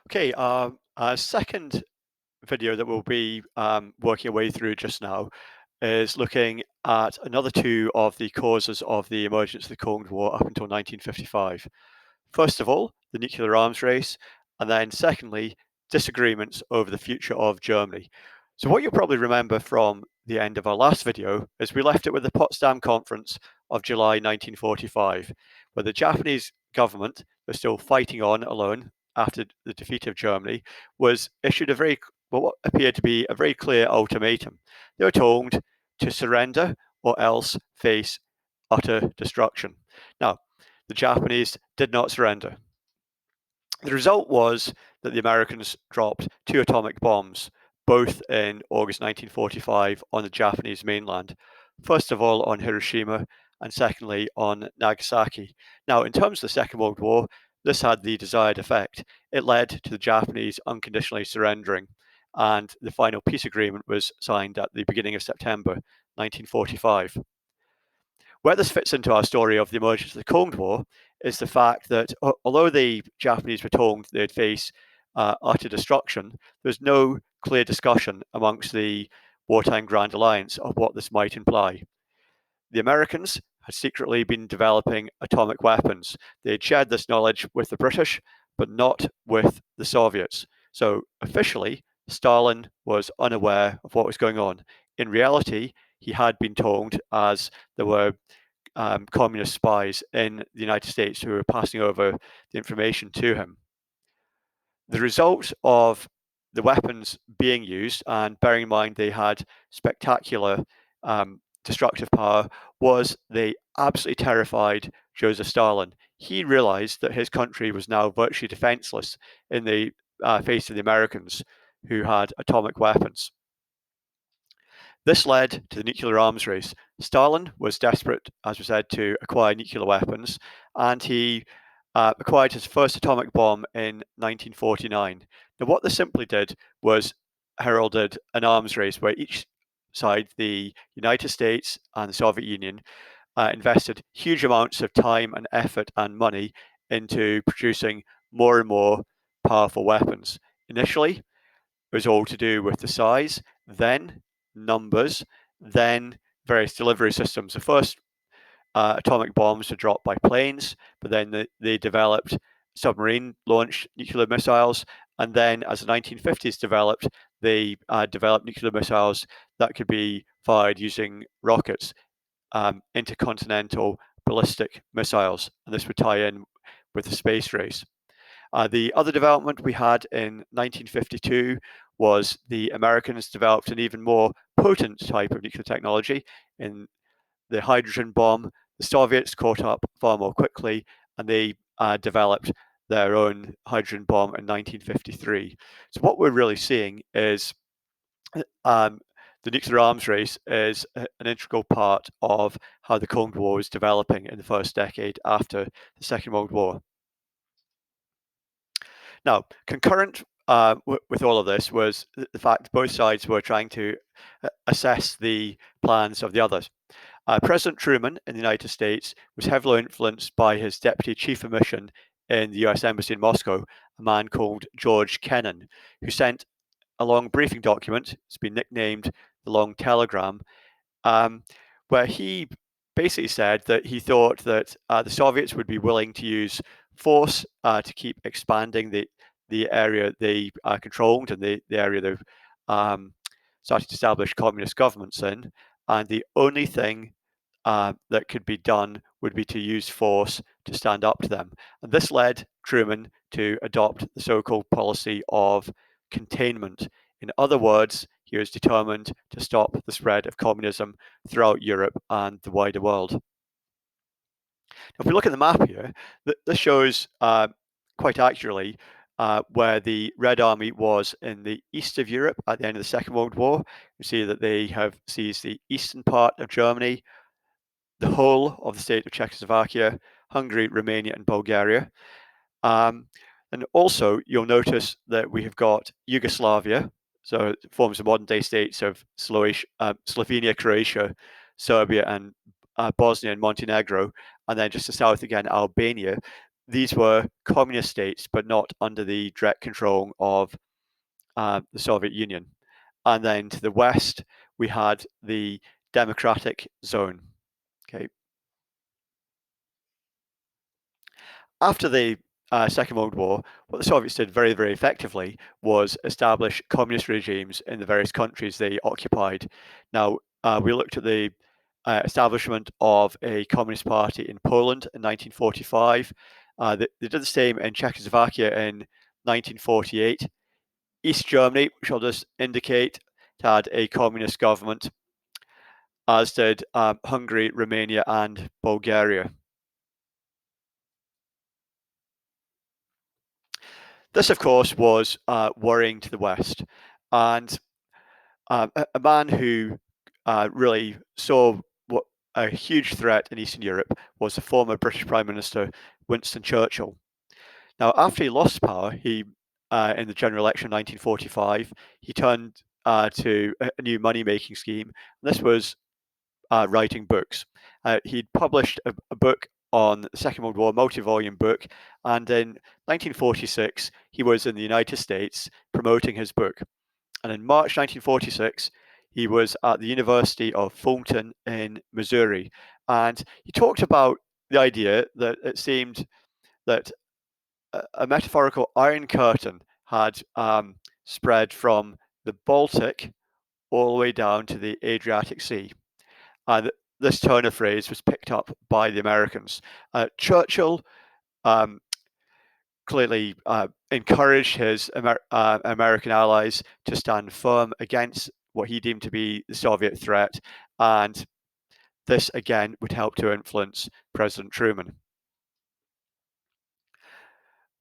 Okay, our second video that we'll be working our way through just now is looking at another two of the causes of the emergence of the Cold War up until 1955. First of all, the nuclear arms race, and then secondly, disagreements over the future of Germany. So what you'll probably remember from the end of our last video is we left it with the Potsdam Conference of July 1945, where the Japanese government was still fighting on alone after the defeat of Germany, was issued a very what appeared to be a very clear ultimatum. They were told to surrender or else face utter destruction. Now, the Japanese did not surrender. The result was that the Americans dropped two atomic bombs, both in August 1945 on the Japanese mainland. First of all on Hiroshima, and secondly on Nagasaki. Now, in terms of the Second World War, this had the desired effect. It led to the Japanese unconditionally surrendering, and the final peace agreement was signed at the beginning of September 1945. Where this fits into our story of the emergence of the Cold War is the fact that although the Japanese were told they'd face utter destruction, there's no clear discussion amongst the wartime Grand Alliance of what this might imply. The Americans had secretly been developing atomic weapons. They had shared this knowledge with the British, but not with the Soviets. So officially, Stalin was unaware of what was going on. In reality, he had been told, as there were communist spies in the United States who were passing over the information to him. The result of the weapons being used, and bearing in mind they had spectacular destructive power, was they absolutely terrified Joseph Stalin. He realized that his country was now virtually defenseless in the face of the Americans who had atomic weapons. This led to the nuclear arms race. Stalin was desperate, as we said, to acquire nuclear weapons, and he acquired his first atomic bomb in 1949. Now, what this simply did was heralded an arms race where each side, the United States and the Soviet Union, invested huge amounts of time and effort and money into producing more and more powerful weapons. Initially, it was all to do with the size, then numbers, then various delivery systems. The first atomic bombs were dropped by planes, but then they developed submarine launched nuclear missiles. And then, as the 1950s developed, they developed nuclear missiles that could be fired using rockets, intercontinental ballistic missiles. And this would tie in with the space race. The other development we had in 1952 was the Americans developed an even more potent type of nuclear technology in the hydrogen bomb. The Soviets caught up far more quickly, and they developed their own hydrogen bomb in 1953. So what we're really seeing is the nuclear arms race is an integral part of how the Cold War was developing in the first decade after the Second World War. Now, concurrent with all of this was the fact both sides were trying to assess the plans of the others. President Truman in the United States was heavily influenced by his deputy chief of mission in the US Embassy in Moscow, a man called George Kennan, who sent a long briefing document. It's been nicknamed the Long Telegram, where he basically said that he thought that the Soviets would be willing to use force to keep expanding the area they controlled and the area they started to establish communist governments in. And the only thing that could be done would be to use force to stand up to them. And this led Truman to adopt the so-called policy of containment. In other words, he was determined to stop the spread of communism throughout Europe and the wider world. If we look at the map here, this shows quite accurately where the Red Army was in the east of Europe at the end of the Second World War. You see that they have seized the eastern part of Germany, the whole of the state of Czechoslovakia, Hungary, Romania, and Bulgaria. And also, you'll notice that we have got Yugoslavia, so it forms the modern day states of Slovenia, Croatia, Serbia, and Bosnia and Montenegro, and then just to the south again, Albania. these were communist states, but not under the direct control of the Soviet Union. And then to the west, we had the democratic zone. Okay. After the Second World War, what the Soviets did very, very effectively was establish communist regimes in the various countries they occupied. Now, we looked at the establishment of a communist party in Poland in 1945. They did the same in Czechoslovakia in 1948. East Germany, which I'll just indicate, had a communist government, as did Hungary, Romania, and Bulgaria. This, of course, was worrying to the West. And a man who really saw what a huge threat in Eastern Europe was the former British Prime Minister Winston Churchill. Now, after he lost power, he in the general election in 1945, he turned to a new money-making scheme. And this was writing books. He'd published a book on the Second World War, a multi-volume book, and in 1946 he was in the United States promoting his book. And in March 1946, he was at the University of Fulton in Missouri, and he talked about the idea that it seemed that a metaphorical iron curtain had spread from the Baltic all the way down to the Adriatic Sea. And this turn of phrase was picked up by the Americans. Churchill um, clearly encouraged his American allies to stand firm against what he deemed to be the Soviet threat, and this again would help to influence President Truman.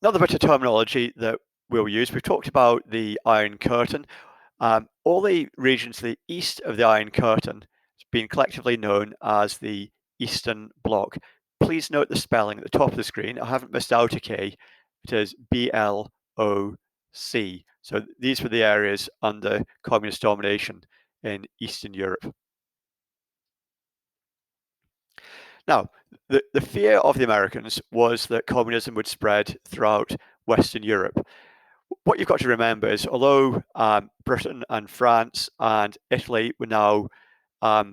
Another bit of terminology that we'll use, we've talked about the Iron Curtain. All the regions to the east of the Iron Curtain has been collectively known as the Eastern Bloc. Please note the spelling at the top of the screen. I haven't missed out a K. It is BLOC. So these were the areas under communist domination in Eastern Europe. Now, the fear of the Americans was that communism would spread throughout Western Europe. What you've got to remember is, although Britain and France and Italy were now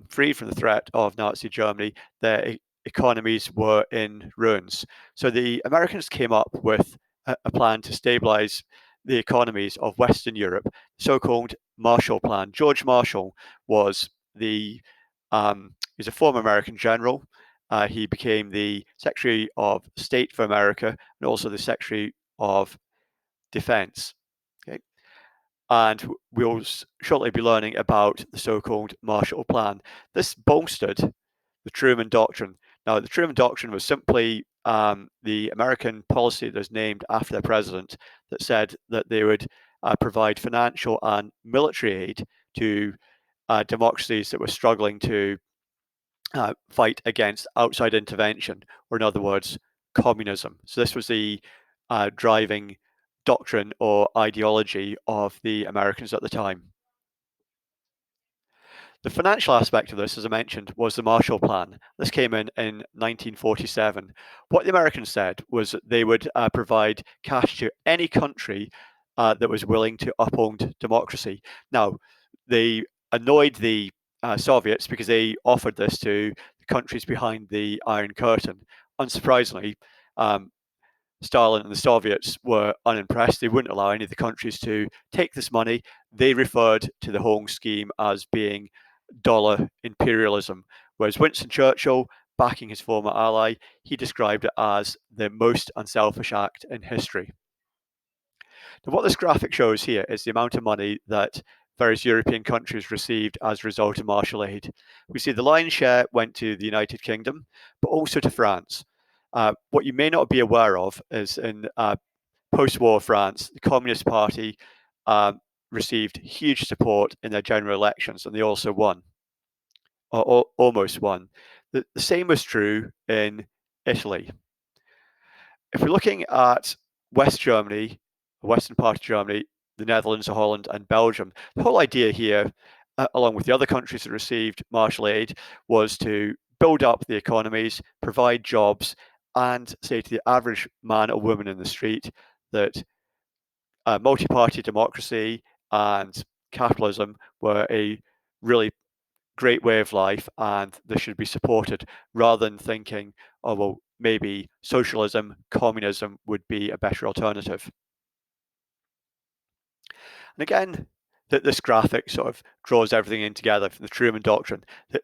freed from the threat of Nazi Germany, their economies were in ruins. So the Americans came up with a plan to stabilize the economies of Western Europe, so-called Marshall Plan. George Marshall was he's a former American general. He became the Secretary of State for America and also the Secretary of Defense. Okay. And we'll shortly be learning about the so-called Marshall Plan. This bolstered the Truman Doctrine. Now, the Truman Doctrine was simply the American policy that was named after their president that said that they would provide financial and military aid to democracies that were struggling to fight against outside intervention, or in other words, communism. So this was the driving doctrine or ideology of the Americans at the time. The financial aspect of this, as I mentioned, was the Marshall Plan. This came in 1947. What the Americans said was that they would provide cash to any country that was willing to uphold democracy. Now, they annoyed the Soviets because they offered this to the countries behind the Iron Curtain. Unsurprisingly, Stalin and the Soviets were unimpressed. They wouldn't allow any of the countries to take this money. They referred to the whole scheme as being dollar imperialism, whereas Winston Churchill, backing his former ally, he described it as the most unselfish act in history. Now, what this graphic shows here is the amount of money that various European countries received as a result of Marshall aid. We see the lion's share went to the United Kingdom, but also to France. What you may not be aware of is in post-war France, the Communist Party received huge support in their general elections, and they also won, or almost won. The same was true in Italy. If we're looking at West Germany, the western part of Germany, the Netherlands, Holland, and Belgium, the whole idea here, along with the other countries that received Marshall aid, was to build up the economies, provide jobs, and say to the average man or woman in the street that multi-party democracy and capitalism were a really great way of life and they should be supported, rather than thinking, oh, well, maybe socialism, communism would be a better alternative. And again, that this graphic sort of draws everything in together from the Truman Doctrine. The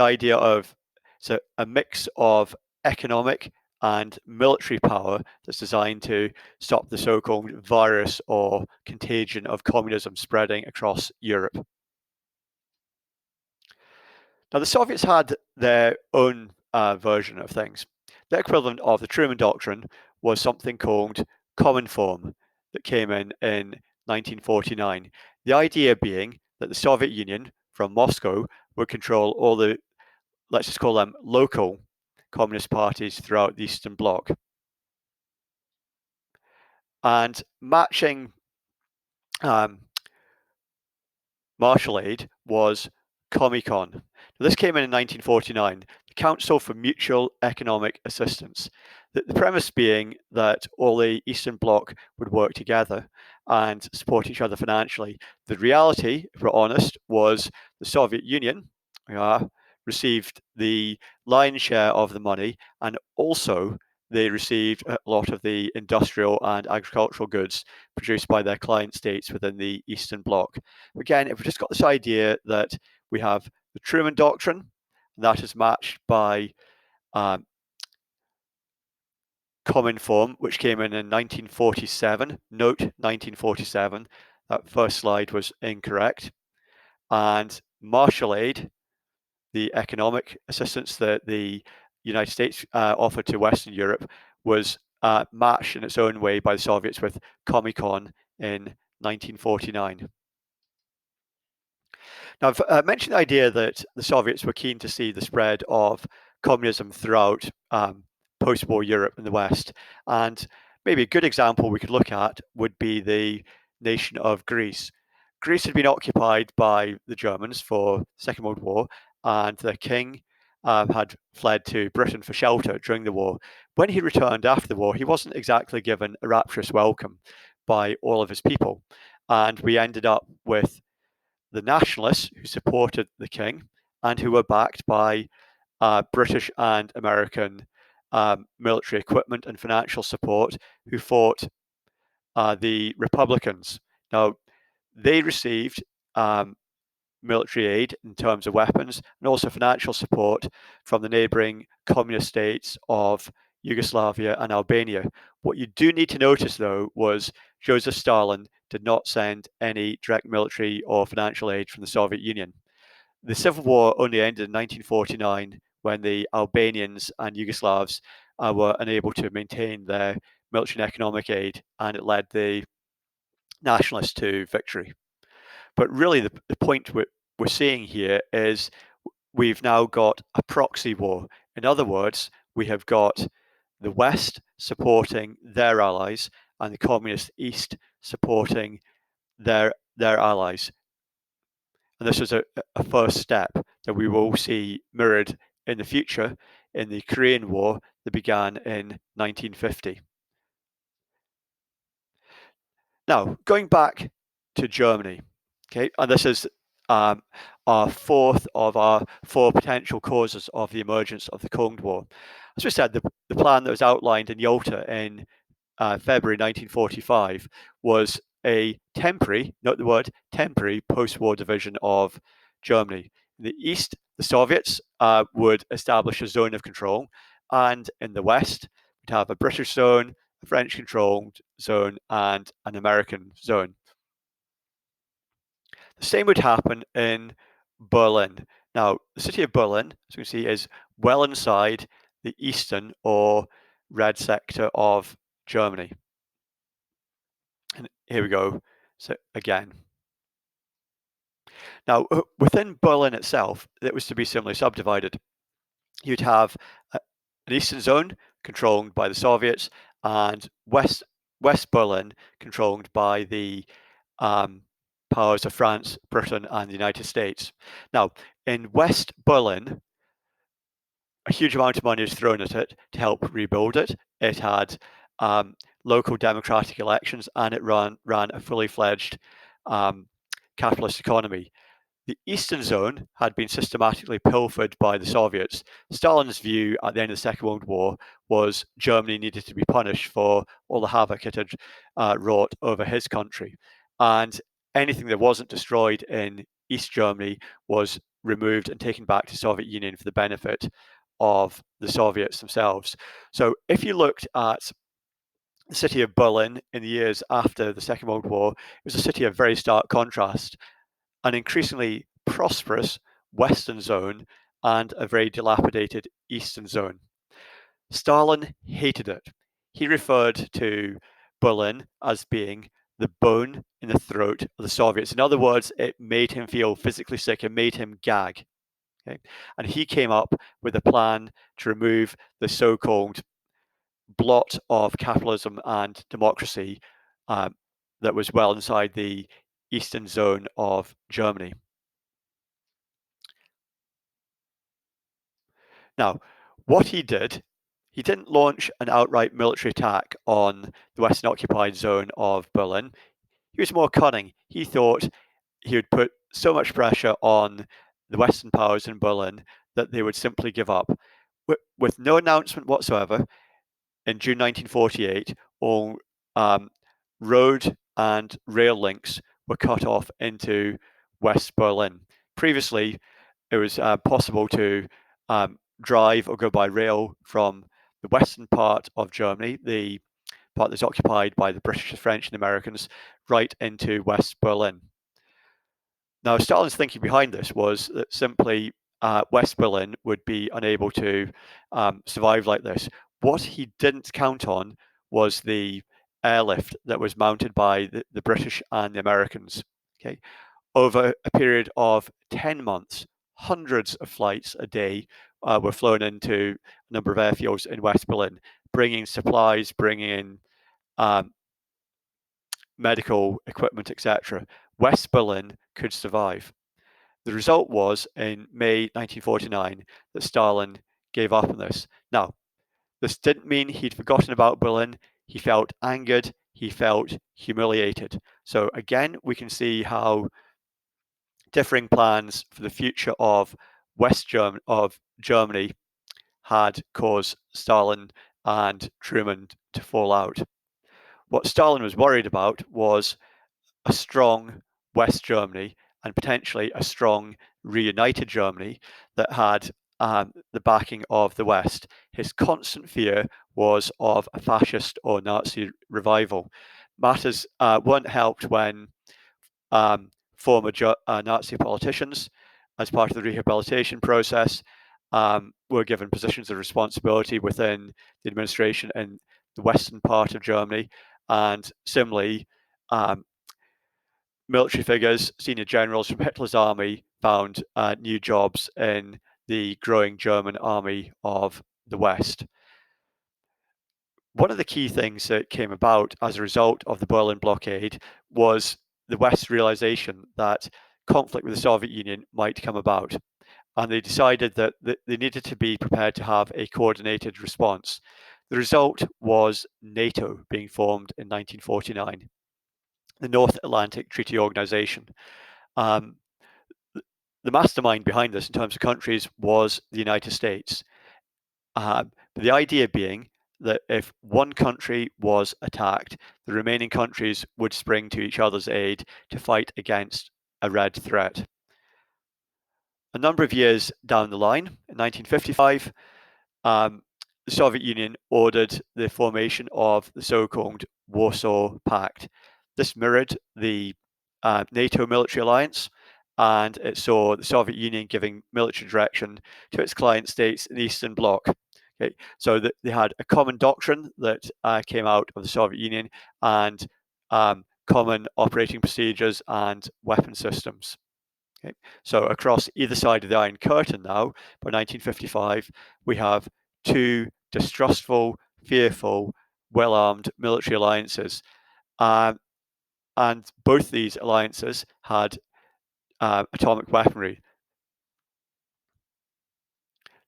idea of so a mix of economic and military power that's designed to stop the so-called virus or contagion of communism spreading across Europe. Now, the Soviets had their own version of things. The equivalent of the Truman Doctrine was something called Common Form that came in 1949. The idea being that the Soviet Union from Moscow would control all the, let's just call them local communist parties throughout the Eastern Bloc. And matching um, Marshall Aid was Comecon. Now, this came in 1949, the Council for Mutual Economic Assistance. The premise being that all the Eastern Bloc would work together and support each other financially. The reality, if we're honest, was the Soviet Union received the lion's share of the money, and also they received a lot of the industrial and agricultural goods produced by their client states within the Eastern Bloc. Again, if we just got this idea that we have the Truman Doctrine, that is matched by um, Common Form, which came in 1947. Note 1947. That first slide was incorrect. And Marshall Aid, the economic assistance that the United States offered to Western Europe, was matched in its own way by the Soviets with Comecon in 1949. Now, I've mentioned the idea that the Soviets were keen to see the spread of communism throughout post-war Europe and the West. And maybe a good example we could look at would be the nation of Greece. Greece had been occupied by the Germans for the Second World War, and the king had fled to Britain for shelter during the war. When he returned after the war, he wasn't exactly given a rapturous welcome by all of his people. And we ended up with the nationalists who supported the king and who were backed by British and American military equipment and financial support, who fought the Republicans. Now, they received military aid in terms of weapons and also financial support from the neighboring communist states of Yugoslavia and Albania. What you do need to notice, though, was Joseph Stalin did not send any direct military or financial aid from the Soviet Union. The civil war only ended in 1949 when the Albanians and Yugoslavs were unable to maintain their military and economic aid, and it led the nationalists to victory. But really, the point we're seeing here is we've now got a proxy war. In other words, we have got the West supporting their allies and the communist East supporting their allies. And this is a first step that we will see mirrored in the future in the Korean War that began in 1950. Now, going back to Germany, okay, and this is our fourth of our four potential causes of the emergence of the Cold War. As we said, the plan that was outlined in Yalta in February 1945 was a temporary, note the word, temporary post-war division of Germany. In the East, the Soviets would establish a zone of control, and in the West, we'd have a British zone, a French-controlled zone, and an American zone. The same would happen in Berlin. Now, the city of Berlin, as you can see, is well inside the eastern or red sector of Germany. And here we go. So again. Now, within Berlin itself, it was to be similarly subdivided. You'd have an eastern zone controlled by the Soviets and West Berlin controlled by the powers of France, Britain, and the United States. Now, in West Berlin, a huge amount of money was thrown at it to help rebuild it. It had local democratic elections, and it ran a fully fledged um, capitalist economy. The Eastern Zone had been systematically pilfered by the Soviets. Stalin's view at the end of the Second World War was Germany needed to be punished for all the havoc it had wrought over his country. And anything that wasn't destroyed in East Germany was removed and taken back to the Soviet Union for the benefit of the Soviets themselves. So if you looked at the city of Berlin in the years after the Second World War, it was a city of very stark contrast, an increasingly prosperous Western zone and a very dilapidated Eastern zone. Stalin hated it. He referred to Berlin as being the bone in the throat of the Soviets. In other words, it made him feel physically sick, it made him gag. Okay? And he came up with a plan to remove the so called blot of capitalism and democracy that was well inside the eastern zone of Germany. Now, what he didn't launch an outright military attack on the Western occupied zone of Berlin. He was more cunning. He thought he would put so much pressure on the Western powers in Berlin that they would simply give up. With no announcement whatsoever, in June 1948, all road and rail links were cut off into West Berlin. Previously, it was possible to drive or go by rail from the western part of Germany, the part that's occupied by the British, the French, and the Americans, right into West Berlin. Now, Stalin's thinking behind this was that simply West Berlin would be unable to survive like this. What he didn't count on was the airlift that was mounted by the British and the Americans. Okay, over a period of 10 months, hundreds of flights a day were flown into a number of airfields in West Berlin, bringing supplies, bringing in um, medical equipment, etc. West Berlin could survive. The result was in May 1949 that Stalin gave up on this. Now, this didn't mean he'd forgotten about Berlin. He felt angered, he felt humiliated. So again, we can see how differing plans for the future of Germany had caused Stalin and Truman to fall out. What Stalin was worried about was a strong West Germany and potentially a strong reunited Germany that had the backing of the West. His constant fear was of a fascist or Nazi revival. Matters weren't helped when former Nazi politicians, as part of the rehabilitation process, were given positions of responsibility within the administration in the western part of Germany. And similarly, military figures, senior generals from Hitler's army, found new jobs in the growing German army of the West. One of the key things that came about as a result of the Berlin blockade was the West's realization that conflict with the Soviet Union might come about. And they decided that they needed to be prepared to have a coordinated response. The result was NATO being formed in 1949, the North Atlantic Treaty Organization. Um, the mastermind behind this in terms of countries was the United States. The idea being that if one country was attacked, the remaining countries would spring to each other's aid to fight against a red threat. A number of years down the line, in 1955, the Soviet Union ordered the formation of the so-called Warsaw Pact. This mirrored the NATO military alliance, and it saw the Soviet Union giving military direction to its client states in the Eastern Bloc. Okay, so that they had a common doctrine that came out of the Soviet Union and common operating procedures and weapon systems. Okay, so across either side of the Iron Curtain now, by 1955, we have two distrustful, fearful, well-armed military alliances. Um, and both these alliances had atomic weaponry.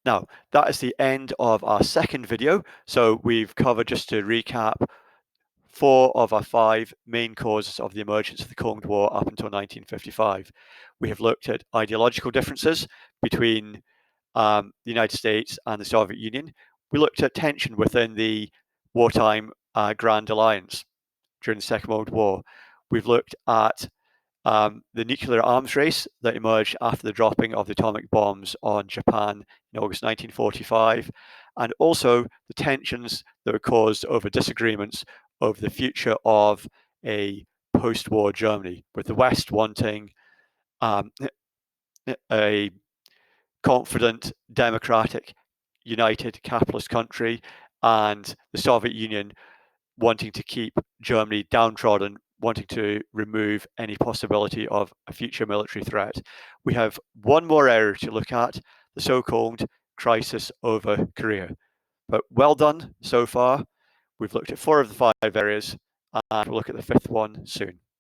Now, that is the end of our second video. So we've covered, just to recap, 4 of our 5 main causes of the emergence of the Cold War up until 1955. We have looked at ideological differences between the United States and the Soviet Union. We looked at tension within the wartime Grand Alliance during the Second World War. We've looked at the nuclear arms race that emerged after the dropping of the atomic bombs on Japan in August 1945, and also the tensions that were caused over disagreements over the future of a post-war Germany, with the West wanting um, a confident, democratic, united capitalist country, and the Soviet Union wanting to keep Germany downtrodden, wanting to remove any possibility of a future military threat. We have one more area to look at, the so-called crisis over Korea. But well done so far. We've looked at 4 of the 5 areas, and we'll look at the 5th one soon.